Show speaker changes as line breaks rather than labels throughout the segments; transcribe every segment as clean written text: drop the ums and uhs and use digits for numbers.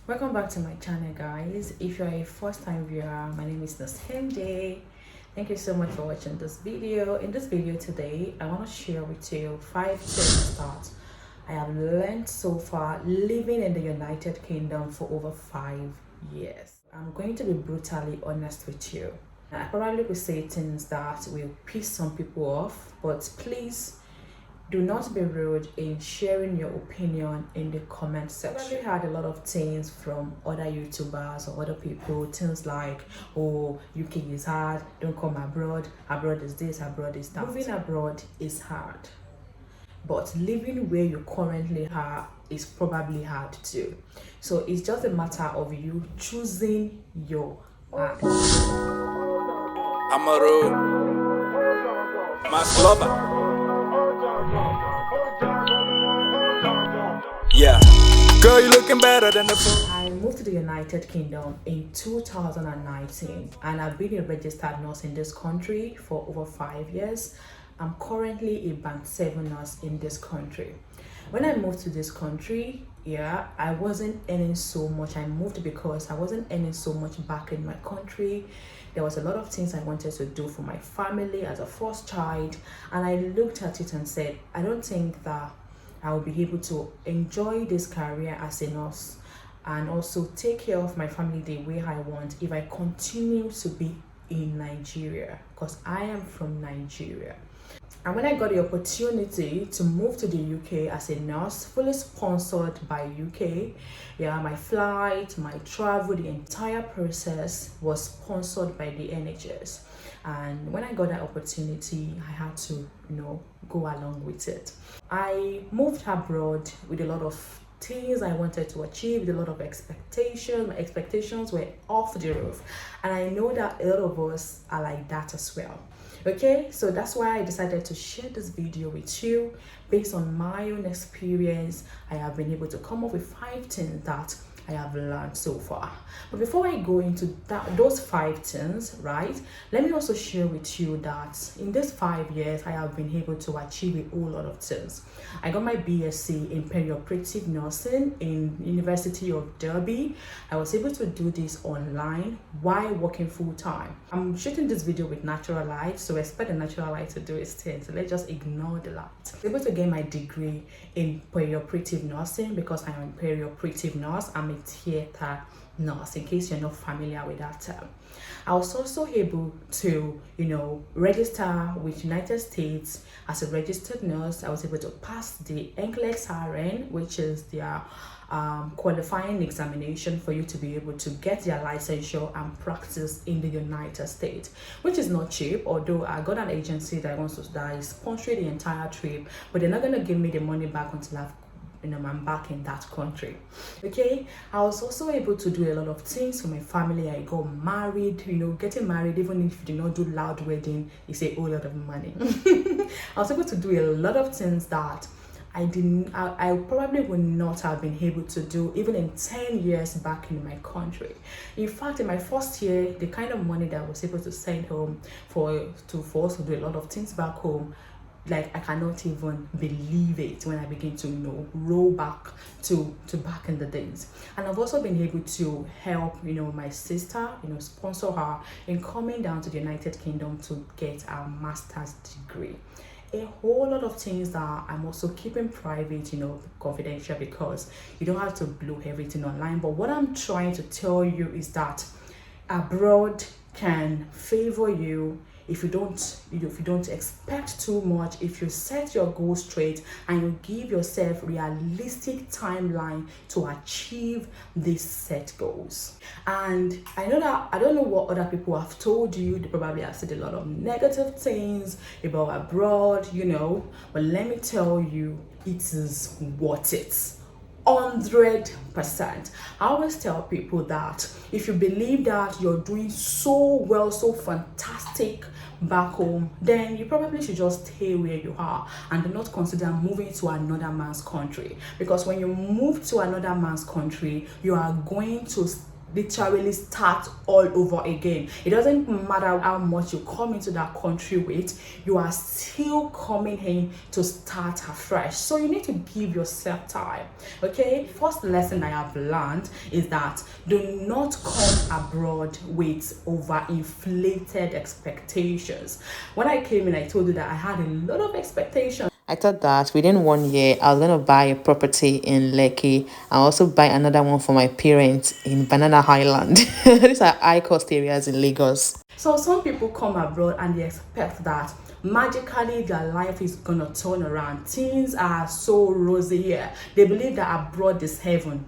Welcome back to my channel, guys. If you're a first-time viewer, my name is Nigerian. Thank you so much for watching this video. In this video today, I want to share with you 5 things that I have learned so far living in the United Kingdom for over 5 years. I'm going to be brutally honest with you. I probably will say things that will piss some people off, but please do not be rude in sharing your opinion in the comment section. I've heard a lot of things from other YouTubers or other people, things like, oh, UK is hard, don't come abroad, abroad is this, abroad is that. Moving abroad is hard, but living where you currently are is probably hard too. So it's just a matter of you choosing your path.
Amaru, Mas Lover. Yeah, girl, you looking better than the fool.
I moved to the United Kingdom in 2019 and I've been a registered nurse in this country for over 5 years. I'm currently a band 7 nurse in this country. When I moved to this country, I wasn't earning so much. I moved because I wasn't earning so much back in my country. There was a lot of things I wanted to do for my family as a first child, and I looked at it and said, I don't think that I will be able to enjoy this career as a nurse and also take care of my family the way I want if I continue to be in Nigeria, because I am from Nigeria. And when I got the opportunity to move to the UK as a nurse, fully sponsored by UK, my flight, my travel, the entire process was sponsored by the NHS. And when I got that opportunity, I had to, go along with it. I moved abroad with a lot of things I wanted to achieve, with a lot of expectations. My expectations were off the roof, and I know that a lot of us are like that as well. Okay, so that's why I decided to share this video with you. Based on my own experience, I have been able to come up with 5 things that I have learned so far. But before I go into those 5 things, right, let me also share with you that in these 5 years I have been able to achieve a whole lot of things. I got my BSc in perioperative nursing in University of Derby. I was able to do this online while working full-time. I'm shooting this video with natural light, so expect the natural light to do its thing, so let's just ignore the light. I was able to get my degree in perioperative nursing because I'm a perioperative nurse. I'm a theater nurse, in case you're not familiar with that term. I was also able to, register with United States as a registered nurse. I was able to pass the NCLEX-RN, which is their qualifying examination for you to be able to get their licensure and practice in the United States, which is not cheap. Although I got an agency that is sponsoring the entire trip, but they're not going to give me the money back until I'm back in that country. Okay, I was also able to do a lot of things for my family. I got married. Getting married, even if you do not do loud wedding, it's a whole lot of money. I was able to do a lot of things that I probably would not have been able to do even in 10 years back in my country. In fact, in my first year, the kind of money that I was able to send home for us to do a lot of things back home, like I cannot even believe it when I begin to roll back to back in the days. And I've also been able to help my sister, sponsor her in coming down to the United Kingdom to get a master's degree. A whole lot of things that I'm also keeping private, confidential, because you don't have to blow everything online. But what I'm trying to tell you is that abroad can favor you if you don't expect too much, if you set your goals straight and you give yourself realistic timeline to achieve these set goals. And I know that I don't know what other people have told you. They probably have said a lot of negative things about abroad, but let me tell you, it is worth it. 100%. I always tell people that if you believe that you're doing so well, so fantastic back home, then you probably should just stay where you are and do not consider moving to another man's country. Because when you move to another man's country, you are going to literally start all over again. It doesn't matter how much you come into that country with, you are still coming in to start afresh. So you need to give yourself time. Okay, first lesson I have learned is that do not come abroad with overinflated expectations. When I came in, I told you that I had a lot of expectations.
I thought that within 1 year, I was going to buy a property in Lekki and also buy another one for my parents in Banana Island. These are high-cost areas in Lagos.
So some people come abroad and they expect that magically their life is gonna turn around. Things are so rosy here. They believe that abroad is heaven.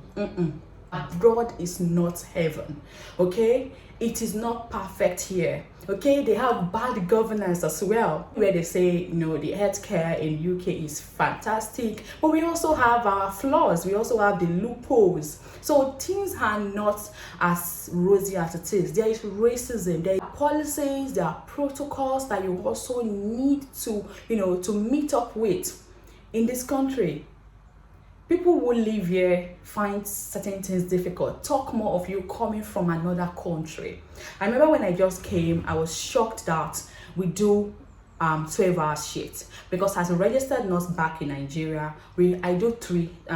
Abroad is not heaven. Okay, it is not perfect here. Okay, they have bad governance as well, where they say, the healthcare in UK is fantastic, but we also have our flaws. We also have the loopholes. So things are not as rosy as it is. There is racism, there are policies, there are protocols that you also need to, to meet up with in this country. People who live here find certain things difficult. Talk more of you coming from another country. I remember when I just came, I was shocked that we do 12-hour shifts, because as a registered nurse back in Nigeria, I do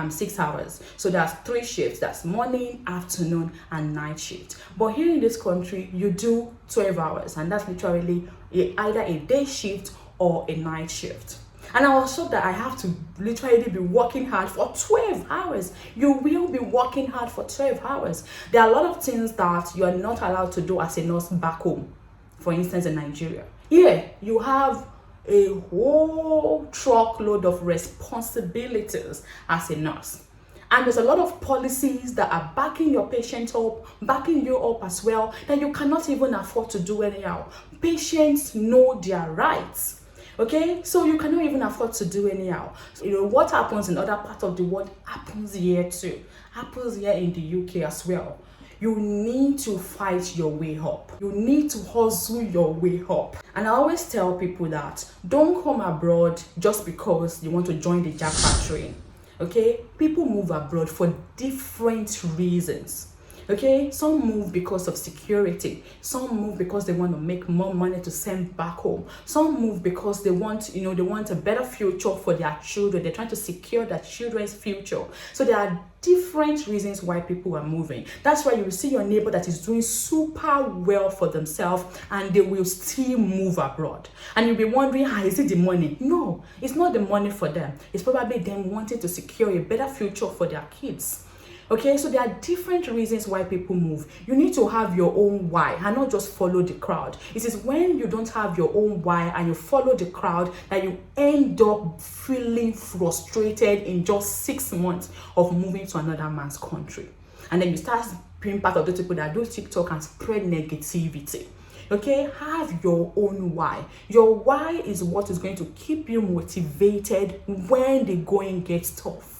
6 hours. So that's 3 shifts. That's morning, afternoon, and night shift. But here in this country, you do 12 hours, and that's literally either a day shift or a night shift. And I was shocked that I have to literally be working hard for 12 hours. You will be working hard for 12 hours. There are a lot of things that you are not allowed to do as a nurse back home. For instance, in Nigeria. Here, you have a whole truckload of responsibilities as a nurse. And there's a lot of policies that are backing your patient up, backing you up as well, that you cannot even afford to do anyhow. Patients know their rights. Okay, so you cannot even afford to do anyhow. What happens in other parts of the world happens here too. Happens here in the UK as well. You need to fight your way up. You need to hustle your way up. And I always tell people that don't come abroad just because you want to join the jackpot train. Okay, people move abroad for different reasons. Okay, some move because of security. Some move because they want to make more money to send back home. Some move because they want, they want a better future for their children. They're trying to secure their children's future. So there are different reasons why people are moving. That's why you will see your neighbor that is doing super well for themselves and they will still move abroad. And you'll be wondering, is it the money? No, it's not the money for them. It's probably them wanting to secure a better future for their kids. Okay, so there are different reasons why people move. You need to have your own why and not just follow the crowd. It is when you don't have your own why and you follow the crowd that you end up feeling frustrated in just 6 months of moving to another man's country. And then you start being part of those people that do TikTok and spread negativity. Okay, have your own why. Your why is what is going to keep you motivated when the going gets tough.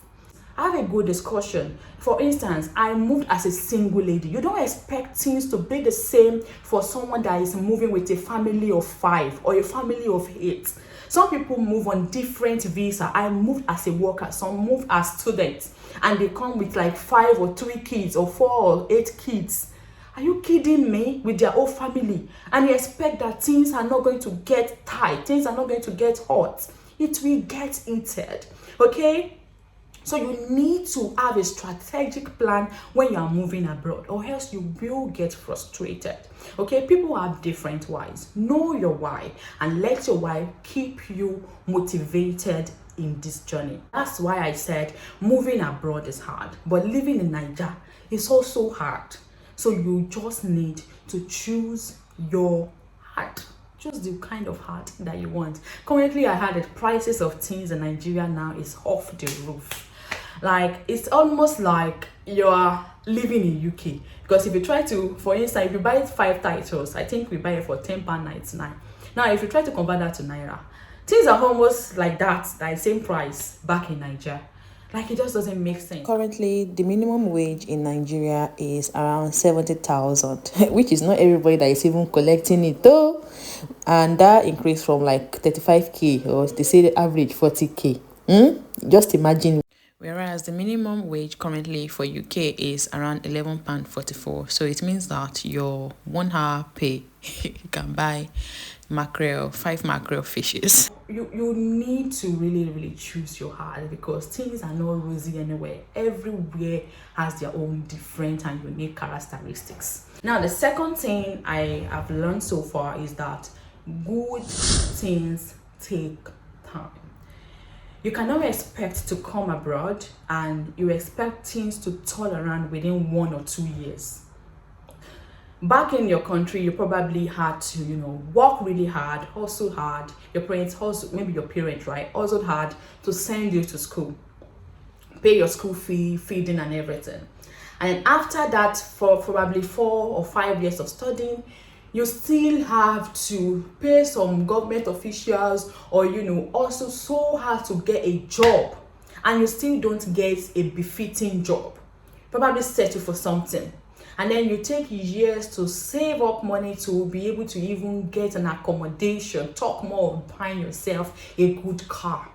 Have a good discussion. For instance, I moved as a single lady. You don't expect things to be the same for someone that is moving with a family of 5 or a family of 8. Some people move on different visa. I moved as a worker. Some move as students, and they come with like 5 or 3 kids or 4 or 8 kids. Are you kidding me? With their whole family, and you expect that things are not going to get tight, things are not going to get hot. It will get heated. Okay. So you need to have a strategic plan when you are moving abroad, or else you will get frustrated. Okay, people have different whys. Know your why and let your why keep you motivated in this journey. That's why I said moving abroad is hard, but living in Nigeria is also hard. So you just need to choose your heart. Choose the kind of heart that you want. Currently, I heard the prices of things in Nigeria now is off the roof. Like, it's almost like you're living in UK. Because if you try to, for instance, if you buy 5 titles, I think we buy it for £10.99. Now, if you try to convert that to Naira, things are almost like that same price back in Nigeria. Like, it just doesn't make sense.
Currently, the minimum wage in Nigeria is around 70,000, which is not everybody that is even collecting it though. And that increased from like 35k, or they say the average 40k. Just imagine. Whereas the minimum wage currently for UK is around £11.44. So it means that your 1 hour pay, you can buy mackerel, 5 mackerel fishes.
You need to really choose your heart, because things are not rosy anywhere. Everywhere has their own different and unique characteristics. Now, the second thing I have learned so far is that good things take time. You cannot expect to come abroad and you expect things to turn around within 1 or 2 years. Back in your country, you probably had to, work really hard, hustle hard. Your parents hustle, maybe your parents, right, hustled hard to send you to school, pay your school fee, feeding and everything. And after that, for probably 4 or 5 years of studying, you still have to pay some government officials, or also so hard to get a job, and you still don't get a befitting job. Probably settle for something, and then you take years to save up money to be able to even get an accommodation, talk more of buying yourself a good car.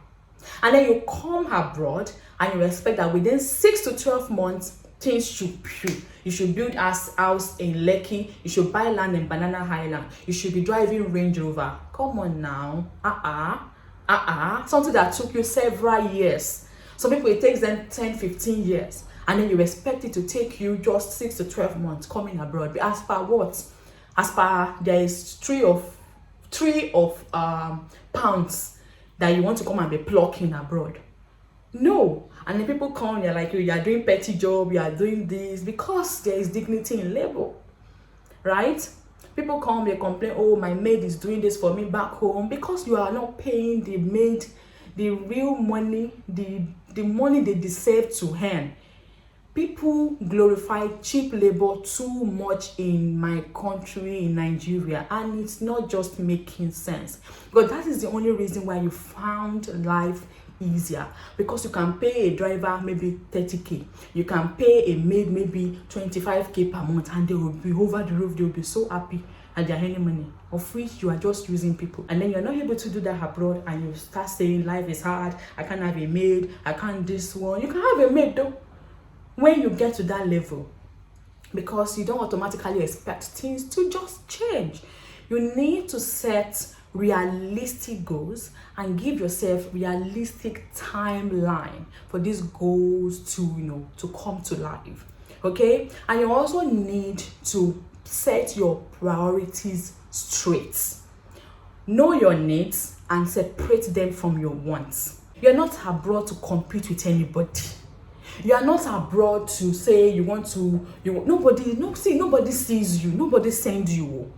And then you come abroad and you expect that within 6 to 12 months things should be. You should build a house in Lekki. You should buy land in Banana Island. You should be driving Range Rover. Come on now. Something that took you several years. Some people, it takes them 10, 15 years. And then you expect it to take you just 6 to 12 months coming abroad. As per what? As per there is three of pounds that you want to come and be plucking abroad. No. And then people come, they're like, you are doing petty job, you are doing this, because there is dignity in labor, right? People come, they complain, oh, my maid is doing this for me back home, because you are not paying the maid the real money, the money they deserve to earn. People glorify cheap labor too much in my country, in Nigeria, and it's not just making sense. But that is the only reason why you found life easier, because you can pay a driver maybe 30k, you can pay a maid maybe 25k per month, and they will be over the roof. They will be so happy and they're earning money, of which you are just using people. And then you're not able to do that abroad, and you start saying life is hard, I can't have a maid, I can't this one. You can have a maid though when you get to that level, because you don't automatically expect things to just change. You need to set realistic goals and give yourself realistic timeline for these goals to come to life. Okay, and you also need to set your priorities straight. Know your needs and separate them from your wants. You're not abroad to compete with anybody. You are not abroad to say nobody sees you, nobody sends you.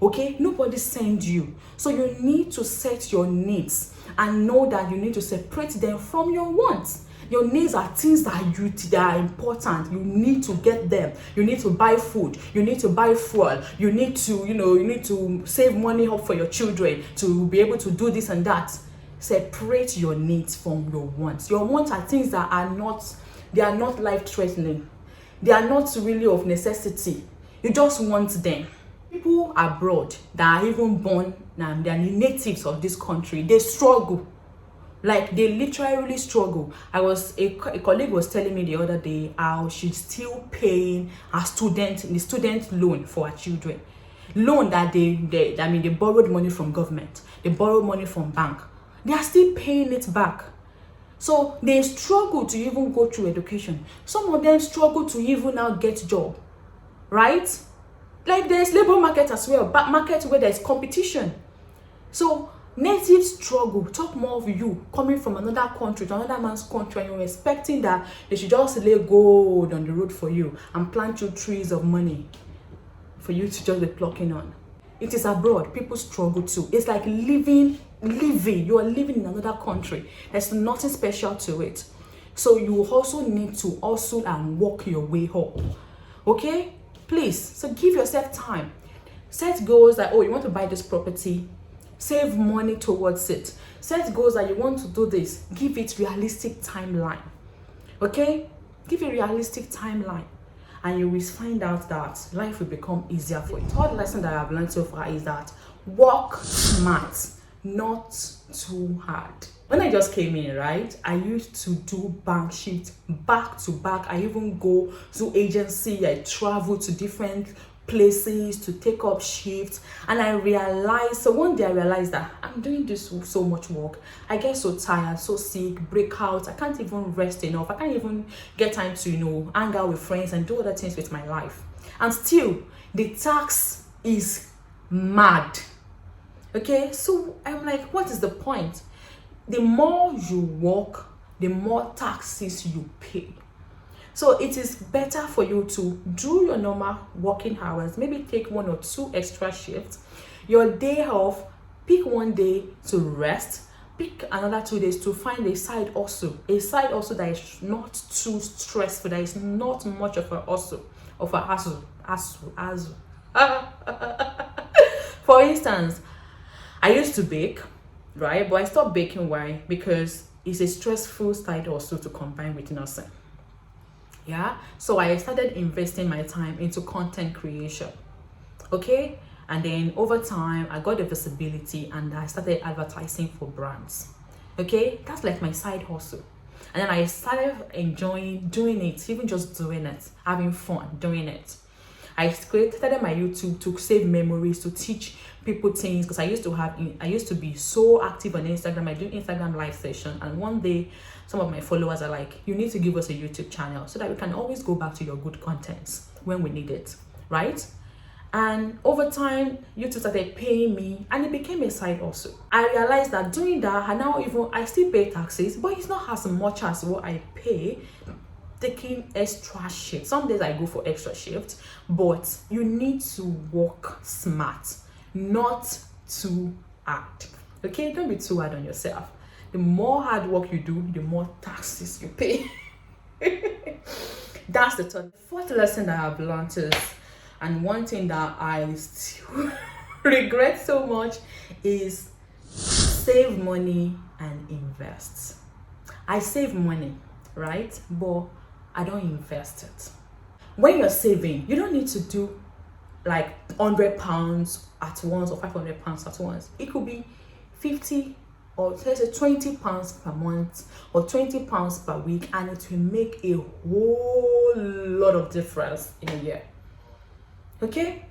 Okay, nobody sends you. So you need to set your needs and know that you need to separate them from your wants. Your needs are things that are important. You need to get them. You need to buy food. You need to buy fuel. You need to save money up for your children to be able to do this and that. Separate your needs from your wants. Your wants are things that are not life-threatening. They are not really of necessity. You just want them. People abroad that are even born and they are the natives of this country, they struggle. Like, they literally struggle. A colleague was telling me the other day how she's still paying the student loan for her children. Loan that they borrowed money from government. They borrowed money from bank. They are still paying it back. So they struggle to even go through education. Some of them struggle to even now get job, right? Like, there's labor market as well, but market where there's competition. So natives struggle. Talk more of you coming from another country to another man's country, and you're expecting that they should just lay gold on the road for you and plant you trees of money for you to just be plucking on. It is abroad. People struggle too. It's like living. You are living in another country. There's nothing special to it. So you also need to hustle and work your way up. Okay? Please. So give yourself time. Set goals like, oh, you want to buy this property. Save money towards it. Set goals that you want to do this. Give it realistic timeline. Okay? Give a realistic timeline. And you will find out that life will become easier for you. The third lesson that I've learned so far is that work smart, not too hard. When I just came in, right, I used to do bank shifts back to back. I even go to agency. I travel to different places to take up shifts, and I realized, so one day I realized that I'm doing this so much work. I get so tired, so sick, breakouts. I can't even rest enough. I can't even get time to, hang out with friends and do other things with my life. And still, the tax is mad. Okay, so I'm like, what is the point? The more you work, the more taxes you pay. So it is better for you to do your normal working hours, maybe take 1 or 2 extra shifts. Your day off, pick one day to rest, pick another 2 days to find a side hustle that is not too stressful, that is not much of a hustle. For instance, I used to bake, right? But I stopped baking. Why? Because it's a stressful side hustle to combine with nursing. Yeah, so I started investing my time into content creation. Okay, and then over time I got the visibility and I started advertising for brands. Okay, that's like my side hustle. And then I started enjoying doing it, even just doing it, having fun doing it. I started my YouTube to save memories, to teach people things, because I used to be so active on Instagram. I do Instagram live session, and one day some of my followers are like, you need to give us a YouTube channel so that we can always go back to your good contents when we need it, right? And over time, YouTube started paying me, and it became a side also. I realized that doing that, I still pay taxes, but it's not as much as what I pay taking extra shifts. Some days I go for extra shifts, but you need to work smart, not too hard. Okay, don't be too hard on yourself. The more hard work you do, the more taxes you pay. That's the third. Fourth lesson that I've learned is, and one thing that I still regret so much, is save money and invest. I save money, right? But I don't invest it. When you're saving, you don't need to do like £100 at once or £500 at once. It could be 50 or let's say £20 per month or £20 per week, and it will make a whole lot of difference in a year. Okay,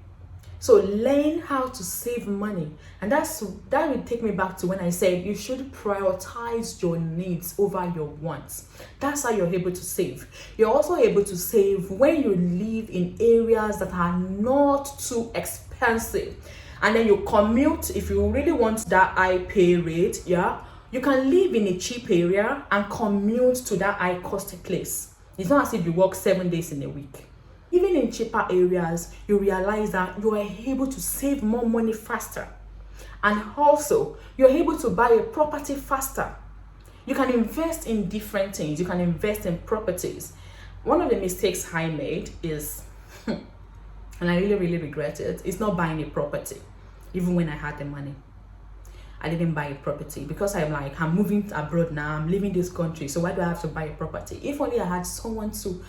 so learn how to save money, and that will take me back to when I said you should prioritize your needs over your wants. That's how you're able to save. You're also able to save when you live in areas that are not too expensive, and then you commute. If you really want that high pay rate, yeah, you can live in a cheap area and commute to that high cost place. It's not as if you work 7 days in a week. Even in cheaper areas, you realize that you are able to save more money faster. And also, you're able to buy a property faster. You can invest in different things. You can invest in properties. One of the mistakes I made is, and I really, really regret it, is not buying a property. Even when I had the money, I didn't buy a property because I'm like, I'm moving abroad now. I'm leaving this country. So why do I have to buy a property? If only I had someone to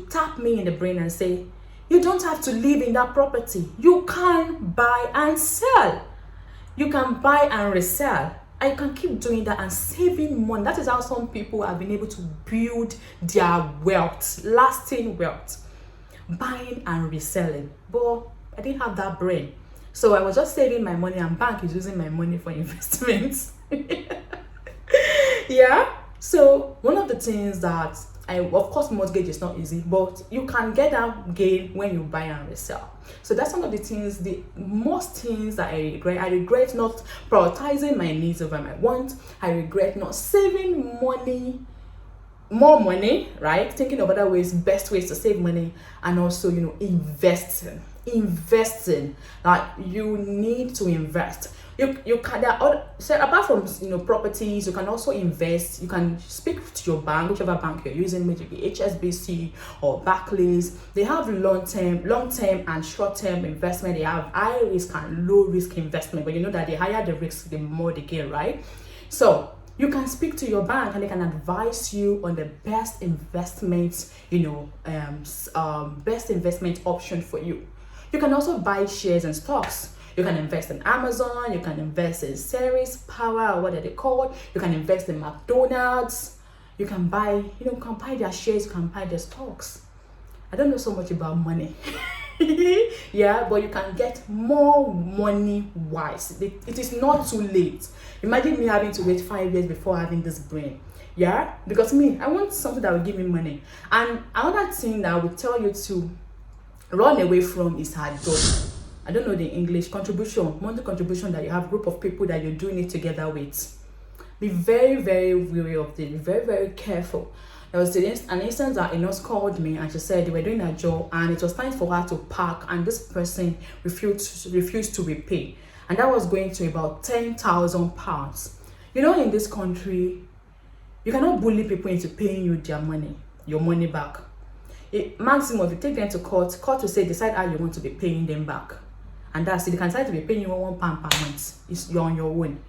tap me in the brain and say, you don't have to live in that property. You can buy and sell. You can buy and resell. I can keep doing that and saving money. That is how some people have been able to build their wealth, lasting wealth, buying and reselling. But I didn't have that brain. So I was just saving my money, and bank is using my money for investments. Yeah. So one of the things that of course, mortgage is not easy, but you can get that gain when you buy and resell. So that's one of the things, the most things that I regret. I regret not prioritizing my needs over my wants. I regret not saving more money, right? Thinking of other ways, best ways to save money, and also, investing. Like, you need to invest. You can, so apart from properties, you can also invest. You can speak to your bank, whichever bank you're using, maybe HSBC or Barclays. They have long-term and short-term investment. They have high risk and low risk investment, but you know that the higher the risk, the more the gain, right? So you can speak to your bank and they can advise you on the best investment, best investment option for you. You can also buy shares and stocks. You can invest in Amazon, you can invest in Ceres, Power, or what are they called? You can invest in McDonald's. You can buy, you can buy their shares, you can buy their stocks. I don't know so much about money. Yeah, but you can get more money wise. It is not too late. Imagine me having to wait 5 years before having this brain. Yeah, because me, I want something that will give me money. And another thing that I would tell you to run away from is hard job. I don't know the English contribution, monthly contribution, that you have group of people that you're doing it together with. Be very, very wary of this. Be very, very careful. There was an instance that a nurse called me and she said they were doing a job and it was time for her to park, and this person refused to repay, and that was going to about £10,000. In this country, you cannot bully people into paying you your money back. Maximum, if you take them to court will say decide how you want to be paying them back, and that's it. They can decide to be paying you £1 per month. You're on your own.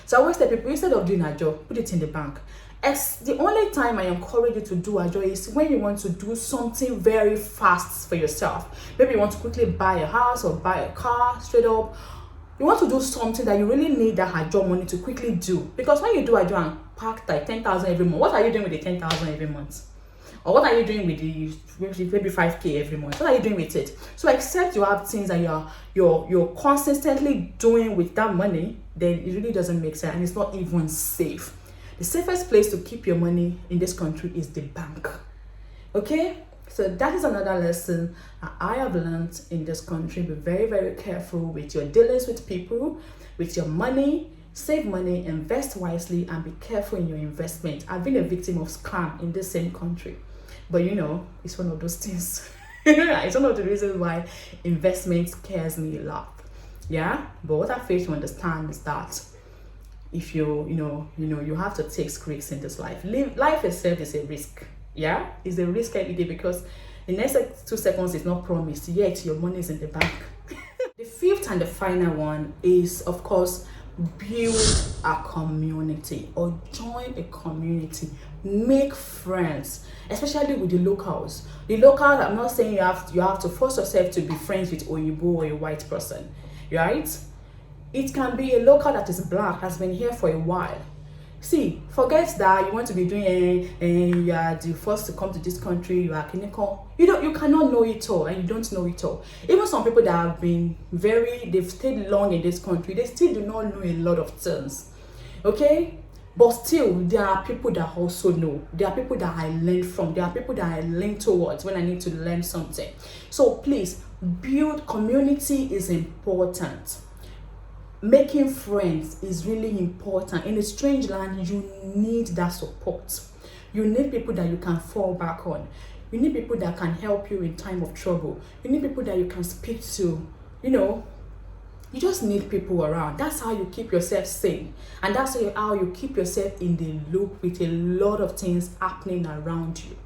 So I always tell people, instead of doing a job, put it in the bank. The only time I encourage you to do a job is when you want to do something very fast for yourself. Maybe you want to quickly buy a house or buy a car straight up. You want to do something that you really need that job money to quickly do. Because when you do a job and pack like 10,000 every month, what are you doing with the 10,000 every month? Or what are you doing with the maybe 5K every month? What are you doing with it? So except you have things that you're consistently doing with that money, then it really doesn't make sense, and it's not even safe. The safest place to keep your money in this country is the bank. Okay? So that is another lesson I have learned in this country. Be very, very careful with your dealings with people, with your money. Save money, invest wisely, and be careful in your investment. I've been a victim of scam in the same country. But it's one of those things. It's one of the reasons why investment scares me a lot. Yeah? But what I fail to understand is that if you have to take risks in this life. Life itself is a risk. Yeah, it's a risk every day, because the next 2 seconds is not promised, yet your money is in the bank. The fifth and the final one is, of course, build a community or join a community. Make friends, especially with the locals. The locals, I'm not saying you have to force yourself to be friends with Oyibo or a white person, right? It can be a local that is black, has been here for a while. See, forget that you want to be doing you are the first to come to this country, you are clinical. You cannot know it all, and you don't know it all. Even some people that have been they've stayed long in this country, they still do not know a lot of things. Okay? But still, there are people that also know. There are people that I learn from. There are people that I lean towards when I need to learn something. So please, build community is important. Making friends is really important. In a strange land, you need that support. You need people that you can fall back on. You need people that can help you in time of trouble. You need people that you can speak to. You just need people around. That's how you keep yourself sane. And that's how you keep yourself in the loop with a lot of things happening around you.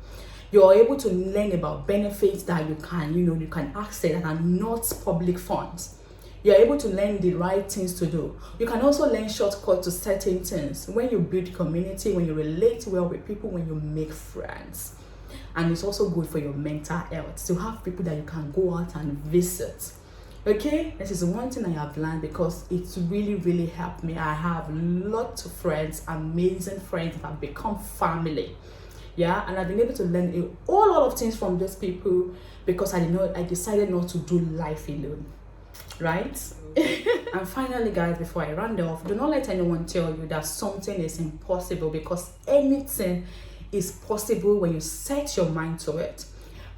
You're able to learn about benefits that you can access that are not public funds. You're able to learn the right things to do. You can also learn shortcuts to certain things when you build community, when you relate well with people, when you make friends. And it's also good for your mental health to have people that you can go out and visit. Okay, this is one thing I have learned, because it's really, really helped me. I have lots of friends, amazing friends that have become family. Yeah, and I've been able to learn a whole lot of things from these people, because I decided not to do life alone. Right? And finally, guys, before I round off, do not let anyone tell you that something is impossible, because anything is possible when you set your mind to it.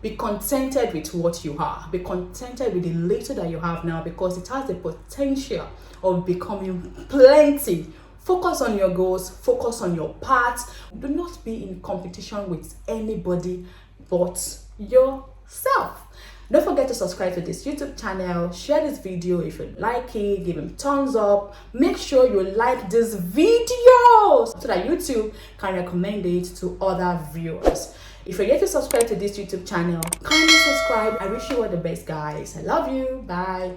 Be contented with what you are. Be contented with the little that you have now, because it has the potential of becoming plenty. Focus on your goals. Focus on your path. Do not be in competition with anybody but yourself. Don't forget to subscribe to this YouTube channel. Share this video if you like it. Give him thumbs up. Make sure you like this video so that YouTube can recommend it to other viewers. If you're yet to subscribe to this YouTube channel, kindly subscribe. I wish you all the best, guys. I love you. Bye.